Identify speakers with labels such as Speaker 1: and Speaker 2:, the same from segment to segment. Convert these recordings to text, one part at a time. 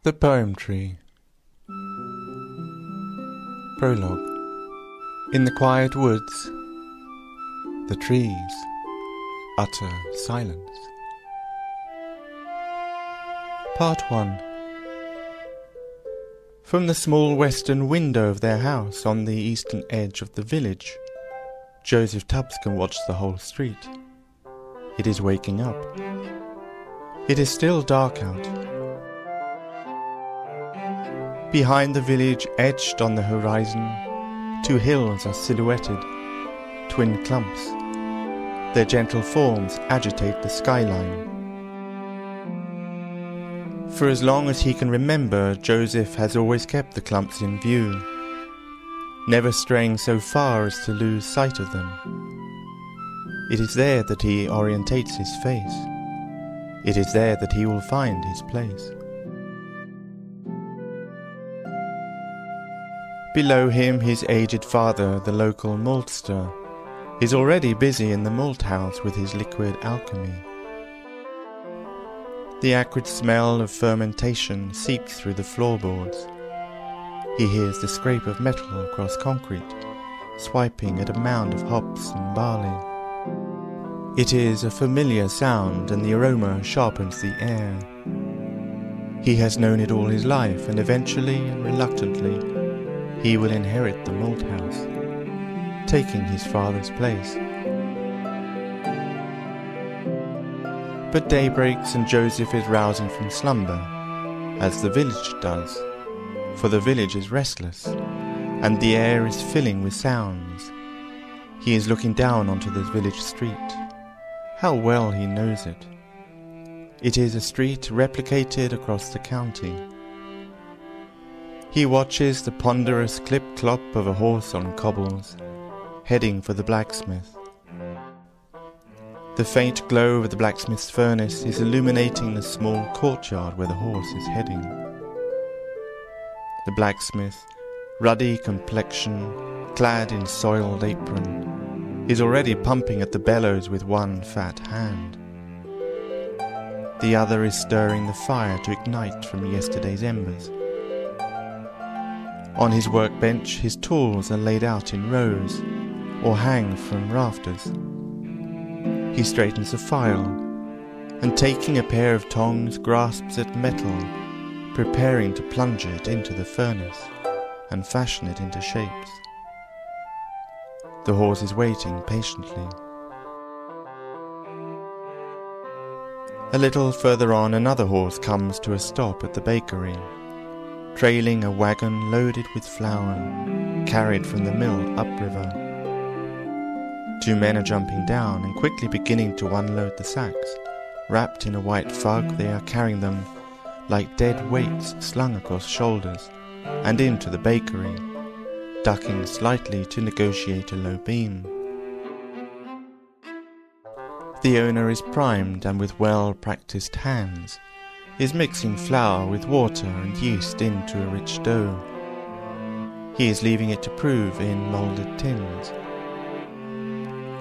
Speaker 1: The Poem Tree. Prologue. In the quiet woods, the trees utter silence. Part 1. From the small western window of their house on the eastern edge of the village, Joseph Tubbs can watch the whole street. It is waking up. It is still dark out. Behind the village, etched on the horizon, two hills are silhouetted, twin clumps. Their gentle forms agitate the skyline. For as long as he can remember, Joseph has always kept the clumps in view, never straying so far as to lose sight of them. It is there that he orientates his face. It is there that he will find his place. Below him, his aged father, the local maltster, is already busy in the malt house with his liquid alchemy. The acrid smell of fermentation seeps through the floorboards. He hears the scrape of metal across concrete, swiping at a mound of hops and barley. It is a familiar sound, and the aroma sharpens the air. He has known it all his life, and eventually and reluctantly, he will inherit the malt house, taking his father's place. But day breaks and Joseph is rousing from slumber, as the village does, for the village is restless, and the air is filling with sounds. He is looking down onto the village street. How well he knows it. It is a street replicated across the county. He watches the ponderous clip-clop of a horse on cobbles, heading for the blacksmith. The faint glow of the blacksmith's furnace is illuminating the small courtyard where the horse is heading. The blacksmith, ruddy complexion, clad in soiled apron, is already pumping at the bellows with one fat hand. The other is stirring the fire to ignite from yesterday's embers. On his workbench, his tools are laid out in rows, or hang from rafters. He straightens a file, and taking a pair of tongs, grasps at metal, preparing to plunge it into the furnace, and fashion it into shapes. The horse is waiting patiently. A little further on, another horse comes to a stop at the bakery, trailing a wagon loaded with flour, carried from the mill upriver. Two men are jumping down and quickly beginning to unload the sacks. Wrapped in a white fug, they are carrying them like dead weights slung across shoulders, and into the bakery, ducking slightly to negotiate a low beam. The owner is primed and with well-practiced hands is mixing flour with water and yeast into a rich dough. He is leaving it to prove in moulded tins.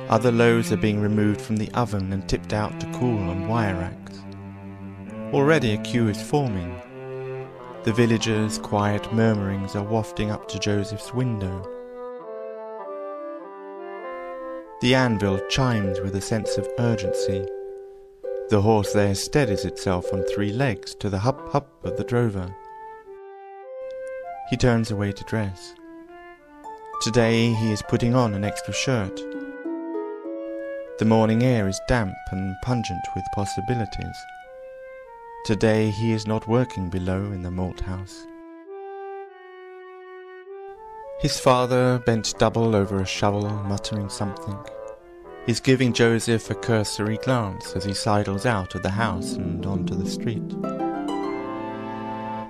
Speaker 1: Other loaves are being removed from the oven and tipped out to cool on wire racks. Already a queue is forming. The villagers' quiet murmurings are wafting up to Joseph's window. The anvil chimes with a sense of urgency. The horse there steadies itself on three legs to the hup-hup of the drover. He turns away to dress. Today he is putting on an extra shirt. The morning air is damp and pungent with possibilities. Today he is not working below in the malt house. His father, bent double over a shovel, muttering something, is giving Joseph a cursory glance as he sidles out of the house and onto the street.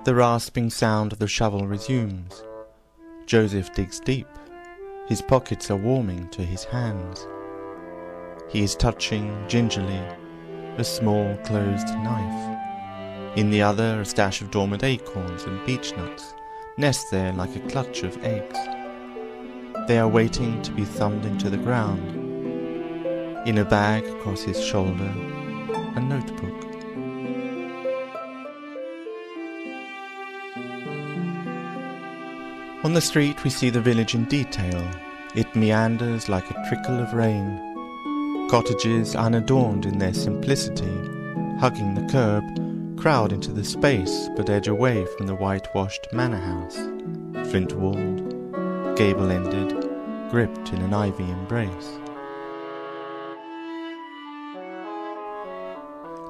Speaker 1: The rasping sound of the shovel resumes. Joseph digs deep. His pockets are warming to his hands. He is touching, gingerly, a small closed knife. In the other, a stash of dormant acorns and beech nuts nest there like a clutch of eggs. They are waiting to be thumbed into the ground. In a bag across his shoulder, a notebook. On the street we see the village in detail. It meanders like a trickle of rain. Cottages, unadorned in their simplicity, hugging the curb, crowd into the space but edge away from the whitewashed manor house, flint-walled, gable-ended, gripped in an ivy embrace.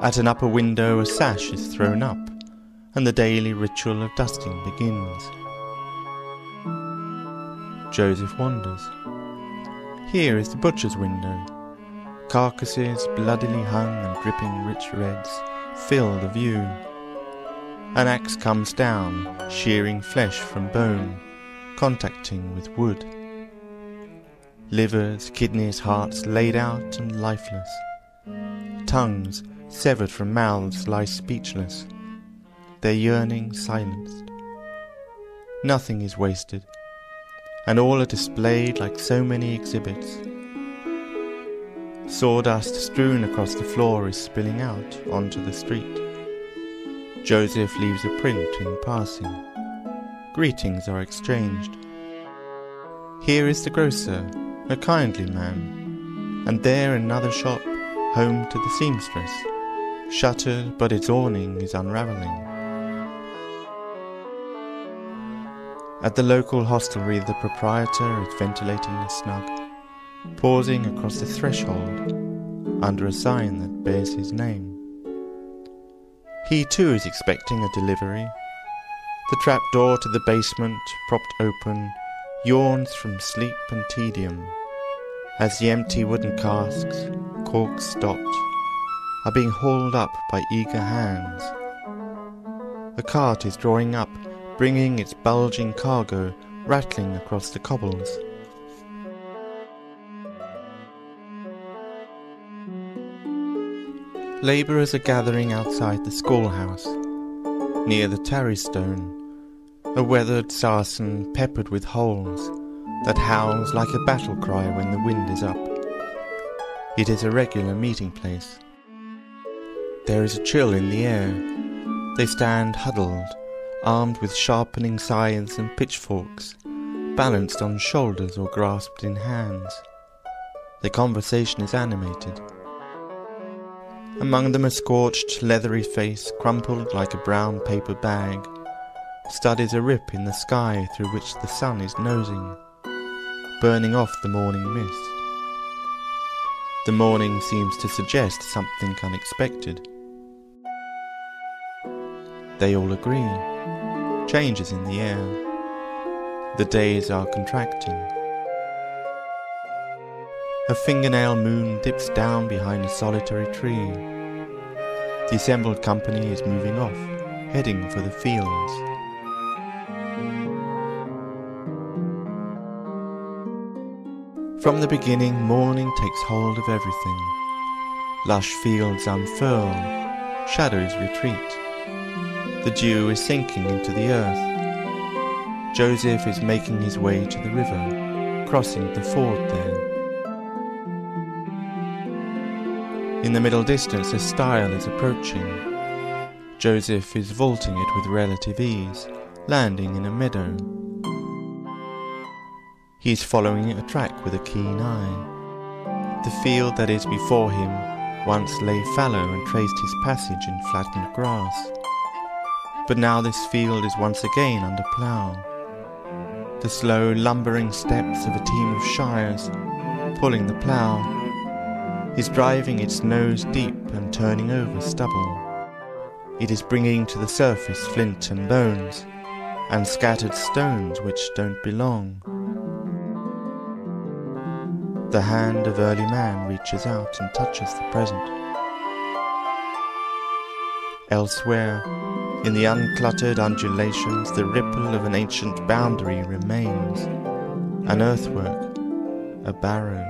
Speaker 1: At an upper window a sash is thrown up, and the daily ritual of dusting begins. Joseph wanders. Here is the butcher's window. Carcasses, bloodily hung and dripping rich reds, fill the view. An axe comes down, shearing flesh from bone, contacting with wood. Livers, kidneys, hearts laid out and lifeless. Tongues, severed from mouths, lie speechless, their yearning silenced. Nothing is wasted, and all are displayed like so many exhibits. Sawdust strewn across the floor is spilling out onto the street. Joseph leaves a print in passing. Greetings are exchanged. Here is the grocer, a kindly man, and there another shop, home to the seamstress, shuttered but its awning is unravelling. At the local hostelry the proprietor is ventilating the snug, pausing across the threshold, under a sign that bears his name. He too is expecting a delivery. The trapdoor to the basement, propped open, yawns from sleep and tedium, as the empty wooden casks, corks stopped, are being hauled up by eager hands. A cart is drawing up, bringing its bulging cargo rattling across the cobbles. Labourers are gathering outside the schoolhouse, near the tarry-stone, a weathered sarsen peppered with holes that howls like a battle cry when the wind is up. It is a regular meeting place. There is a chill in the air. They stand huddled, armed with sharpening scythes and pitchforks, balanced on shoulders or grasped in hands. The conversation is animated. Among them a scorched, leathery face, crumpled like a brown paper bag, studies a rip in the sky through which the sun is nosing, burning off the morning mist. The morning seems to suggest something unexpected. They all agree. Change is in the air. The days are contracting. A fingernail moon dips down behind a solitary tree. The assembled company is moving off, heading for the fields. From the beginning, morning takes hold of everything. Lush fields unfurl, shadows retreat. The dew is sinking into the earth. Joseph is making his way to the river, crossing the ford there. In the middle distance a stile is approaching. Joseph is vaulting it with relative ease, landing in a meadow. He is following a track with a keen eye. The field that is before him once lay fallow and traced his passage in flattened grass. But now this field is once again under plough. The slow, lumbering steps of a team of shiers, pulling the plough, is driving its nose deep and turning over stubble. It is bringing to the surface flint and bones, and scattered stones which don't belong. The hand of early man reaches out and touches the present. Elsewhere, in the uncluttered undulations, the ripple of an ancient boundary remains. An earthwork, a barrow,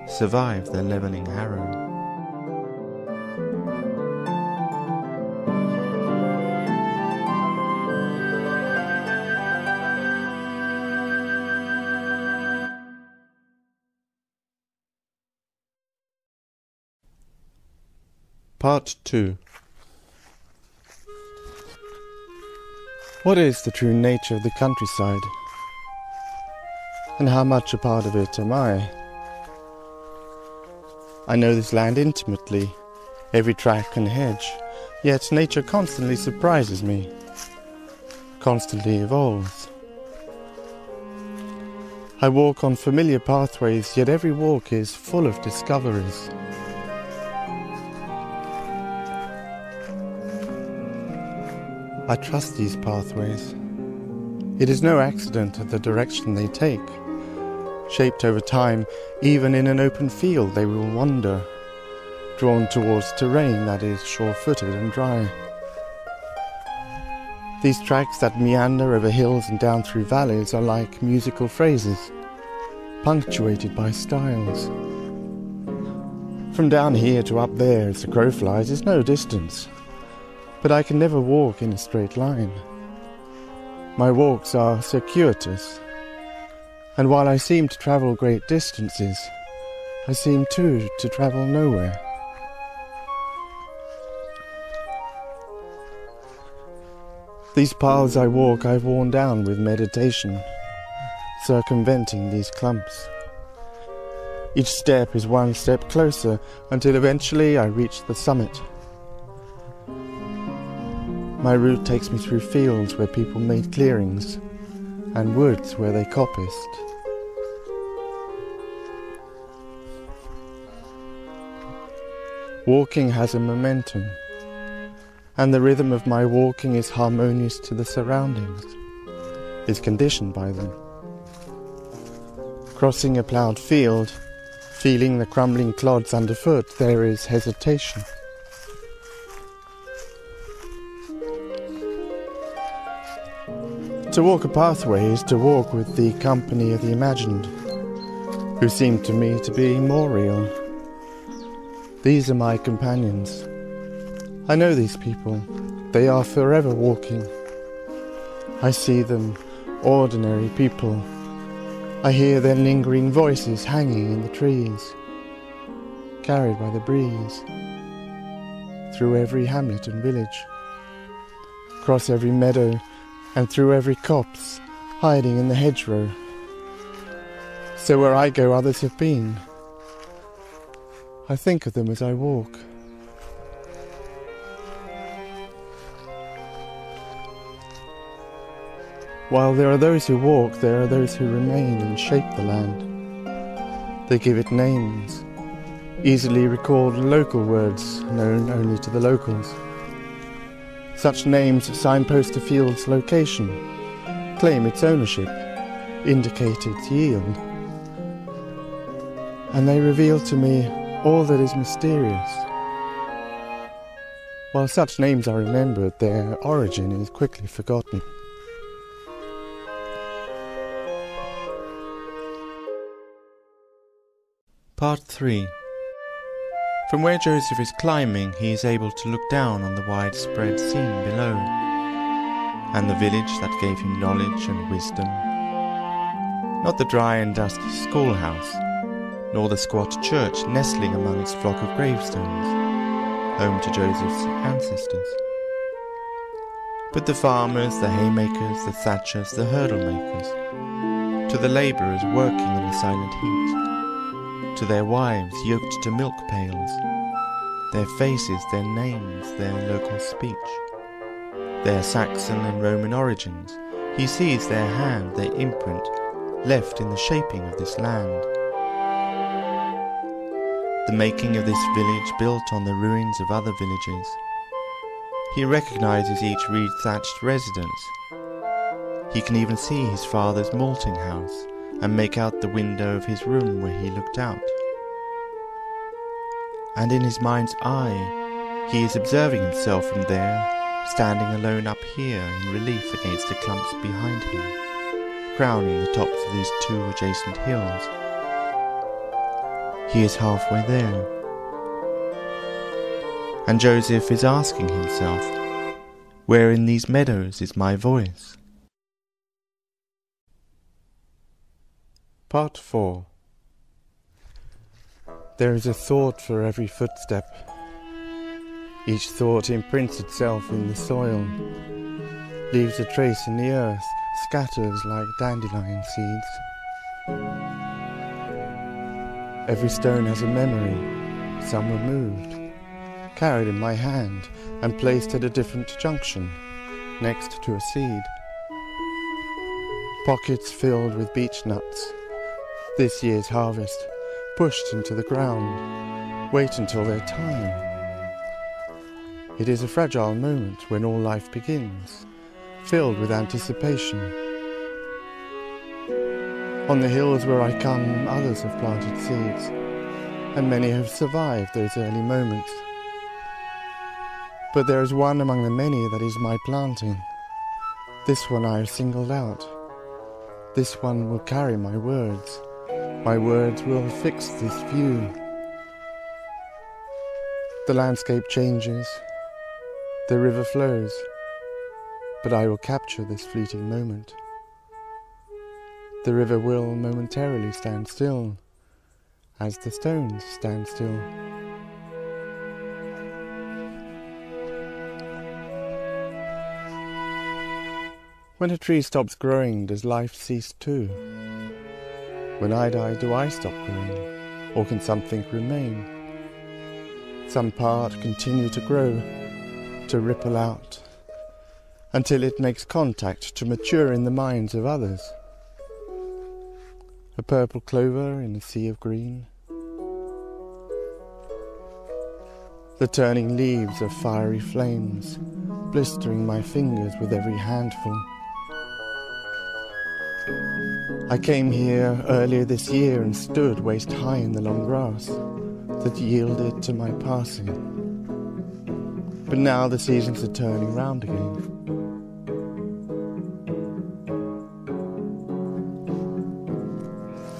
Speaker 1: survive the levelling harrow. Part 2. What is the true nature of the countryside? And how much a part of it am I? I know this land intimately, every track and hedge, yet nature constantly surprises me, constantly evolves. I walk on familiar pathways, yet every walk is full of discoveries. I trust these pathways. It is no accident the direction they take. Shaped over time, even in an open field they will wander, drawn towards terrain that is sure-footed and dry. These tracks that meander over hills and down through valleys are like musical phrases, punctuated by styles. From down here to up there, as the crow flies, is no distance, but I can never walk in a straight line. My walks are circuitous, and while I seem to travel great distances, I seem too to travel nowhere. These paths I walk I've worn down with meditation, circumventing these clumps. Each step is one step closer, until eventually I reach the summit. My route takes me through fields where people made clearings, and woods where they coppiced. Walking has a momentum, and the rhythm of my walking is harmonious to the surroundings, is conditioned by them. Crossing a ploughed field, feeling the crumbling clods underfoot, there is hesitation. To walk a pathway is to walk with the company of the imagined, who seem to me to be more real. These are my companions. I know these people. They are forever walking. I see them, ordinary people. I hear their lingering voices hanging in the trees, carried by the breeze, through every hamlet and village, across every meadow, and through every copse, hiding in the hedgerow. So where I go others have been. I think of them as I walk. While there are those who walk, there are those who remain and shape the land. They give it names, easily recalled local words known only to the locals. Such names signpost a field's location, claim its ownership, indicate its yield. And they reveal to me all that is mysterious. While such names are remembered, their origin is quickly forgotten.
Speaker 2: Part 3. From where Joseph is climbing, he is able to look down on the widespread scene below, and the village that gave him knowledge and wisdom. Not the dry and dusty schoolhouse, nor the squat church nestling among its flock of gravestones, home to Joseph's ancestors, but the farmers, the haymakers, the thatchers, the hurdle makers, to the labourers working in the silent heat, to their wives yoked to milk pails, their faces, their names, their local speech, their Saxon and Roman origins. He sees their hand, their imprint, left in the shaping of this land. The making of this village built on the ruins of other villages. He recognizes each reed-thatched residence. He can even see his father's malting house and make out the window of his room where he looked out. And in his mind's eye, he is observing himself from there, standing alone up here in relief against the clumps behind him, crowning the tops of these two adjacent hills. He is halfway there. And Joseph is asking himself, where in these meadows is my voice?
Speaker 1: Part 4. There is a thought for every footstep. Each thought imprints itself in the soil. leaves a trace in the earth, scatters like dandelion seeds. Every stone has a memory. Some were moved, carried in my hand, and placed at a different junction, next to a seed. Pockets filled with beech nuts, this year's harvest, pushed into the ground, wait until their time. It is a fragile moment when all life begins, filled with anticipation. On the hills where I come, others have planted seeds, and many have survived those early moments. But there is one among the many that is my planting. This one I have singled out. This one will carry my words. My words will fix this view. The landscape changes. The river flows. But I will capture this fleeting moment. The river will momentarily stand still, as the stones stand still. When a tree stops growing, does life cease too? When I die, do I stop growing, or can something remain? Some part continue to grow, to ripple out, until it makes contact to mature in the minds of others. A purple clover in a sea of green. The turning leaves of fiery flames, blistering my fingers with every handful. I came here earlier this year and stood waist high in the long grass that yielded to my passing. But now the seasons are turning round again.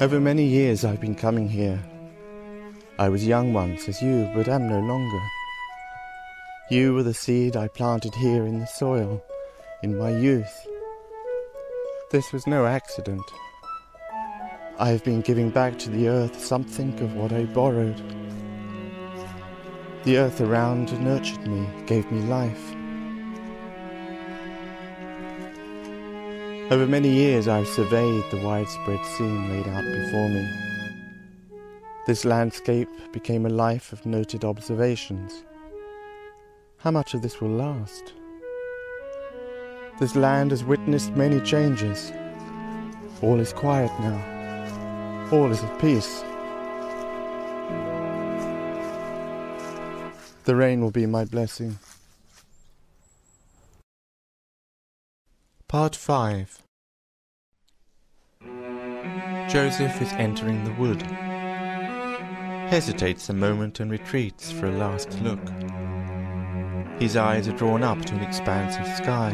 Speaker 1: Over many years I've been coming here. I was young once as you, but am no longer. You were the seed I planted here in the soil, in my youth. This was no accident. I have been giving back to the earth something of what I borrowed. The earth around nurtured me, gave me life. Over many years I have surveyed the widespread scene laid out before me. This landscape became a life of noted observations. How much of this will last? This land has witnessed many changes. All is quiet now. All is at peace. The rain will be my blessing.
Speaker 2: Part 5. Joseph is entering the wood. Hesitates a moment and retreats for a last look. His eyes are drawn up to an expanse of sky.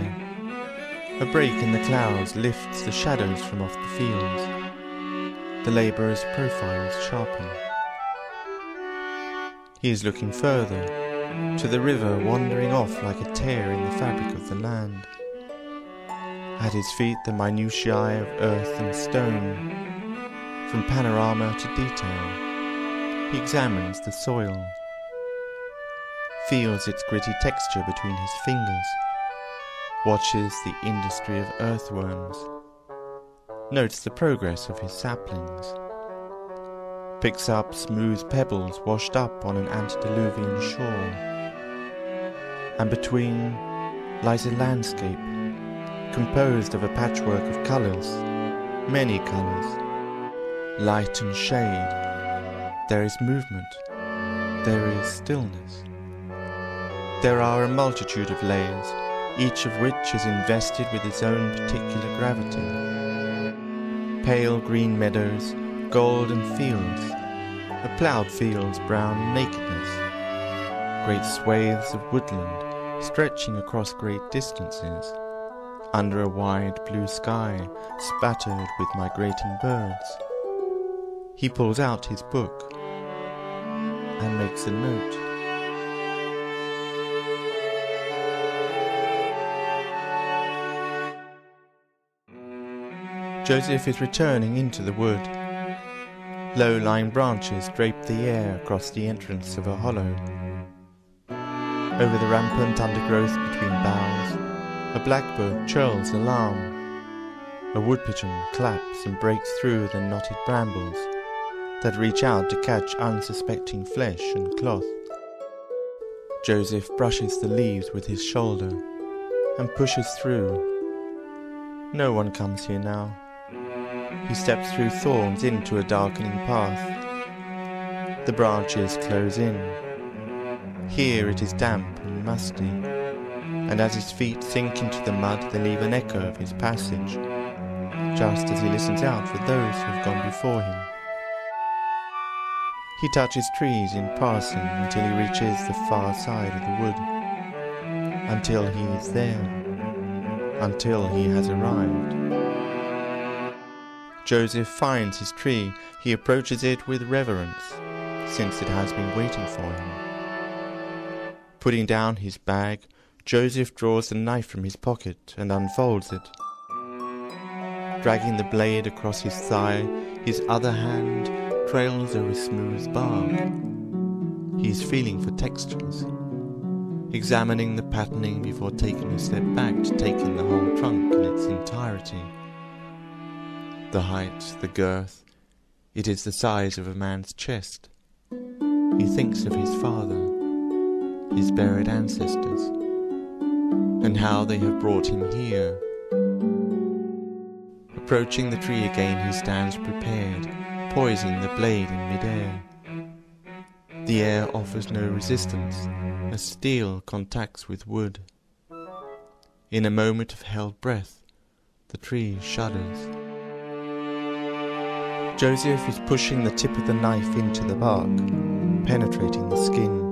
Speaker 2: A break in the clouds lifts the shadows from off the fields. The labourers' profiles sharpen. He is looking further, to the river wandering off like a tear in the fabric of the land. At his feet the minutiae of earth and stone, from panorama to detail. He examines the soil, feels its gritty texture between his fingers, watches the industry of earthworms, notes the progress of his saplings, picks up smooth pebbles washed up on an antediluvian shore, and between lies a landscape composed of a patchwork of colours, many colours, light and shade. There is movement, there is stillness. There are a multitude of layers, each of which is invested with its own particular gravity. Pale green meadows, golden fields, a ploughed field's brown nakedness, great swathes of woodland stretching across great distances, under a wide blue sky spattered with migrating birds. He pulls out his book and makes a note. Joseph is returning into the wood. Low-lying branches drape the air across the entrance of a hollow. Over the rampant undergrowth between boughs,
Speaker 1: A blackbird churls alarm. A woodpigeon claps and breaks through the knotted brambles that reach out to catch unsuspecting flesh and cloth. Joseph brushes the leaves with his shoulder and pushes through. No one comes here now. He steps through thorns into a darkening path. The branches close in. Here it is damp and musty, and as his feet sink into the mud they leave an echo of his passage, just as he listens out for those who have gone before him. He touches trees in passing until he reaches the far side of the wood, until he is there, until he has arrived. Joseph finds his tree. He approaches it with reverence, since it has been waiting for him. Putting down his bag, Joseph draws the knife from his pocket and unfolds it. Dragging the blade across his thigh, his other hand trails over smooth bark. He is feeling for textures, examining the patterning before taking a step back to take in the whole trunk in its entirety. The height, the girth, it is the size of a man's chest. He thinks of his father, his buried ancestors, and how they have brought him here. Approaching the tree again, he stands prepared, poising the blade in mid-air. The air offers no resistance, as steel contacts with wood. In a moment of held breath, the tree shudders. Joseph is pushing the tip of the knife into the bark, penetrating the skin.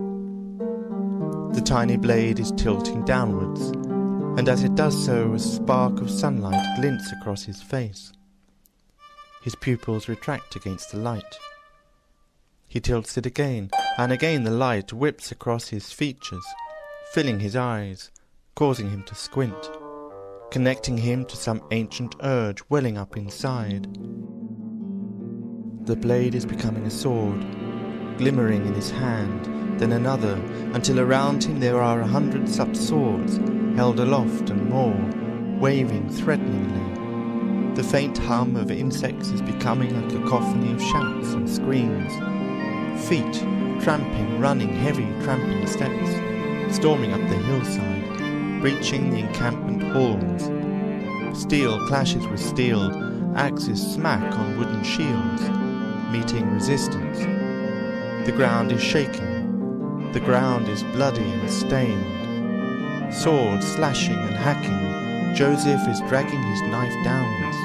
Speaker 1: The tiny blade is tilting downwards, and as it does so, a spark of sunlight glints across his face. His pupils retract against the light. He tilts it again, and again the light whips across his features, filling his eyes, causing him to squint, connecting him to some ancient urge welling up inside. The blade is becoming a sword, glimmering in his hand, then another, until around him there are 100 such swords, held aloft and more, waving threateningly. The faint hum of insects is becoming a cacophony of shouts and screams. Feet, tramping, running heavy tramping steps, storming up the hillside, breaching the encampment walls. Steel clashes with steel, axes smack on wooden shields, meeting resistance. The ground is shaking. The ground is bloody and stained. Swords slashing and hacking, Joseph is dragging his knife downwards.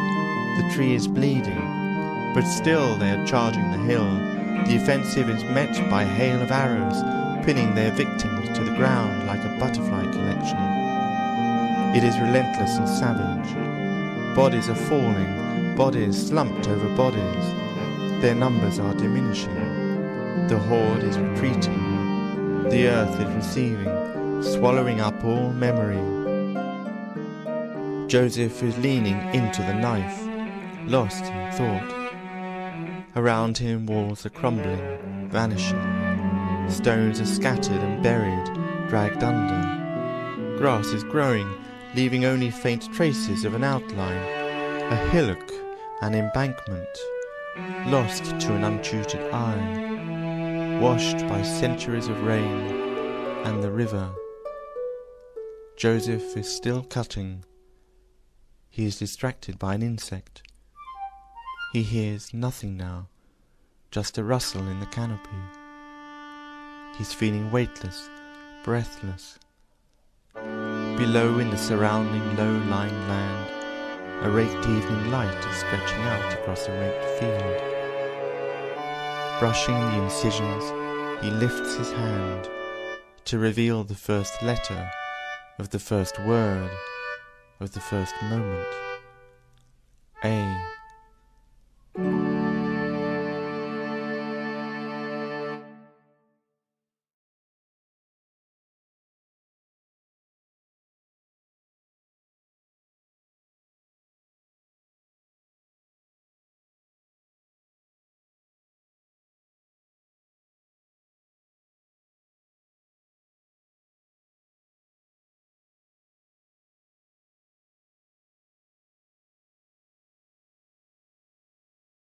Speaker 1: The tree is bleeding, but still they are charging the hill. The offensive is met by a hail of arrows, pinning their victims to the ground like a butterfly collection. It is relentless and savage. Bodies are falling, bodies slumped over bodies. Their numbers are diminishing. The horde is retreating. The earth is receiving, swallowing up all memory. Joseph is leaning into the knife, lost in thought. Around him walls are crumbling, vanishing. Stones are scattered and buried, dragged under. Grass is growing, leaving only faint traces of an outline, a hillock, an embankment, lost to an untutored eye, washed by centuries of rain and the river. Joseph is still cutting. He is distracted by an insect. He hears nothing now, just a rustle in the canopy. He's feeling weightless, breathless. Below, in the surrounding low-lying land, a raked evening light is stretching out across a raked field. Brushing the incisions, he lifts his hand to reveal the first letter of the first word of the first moment. A.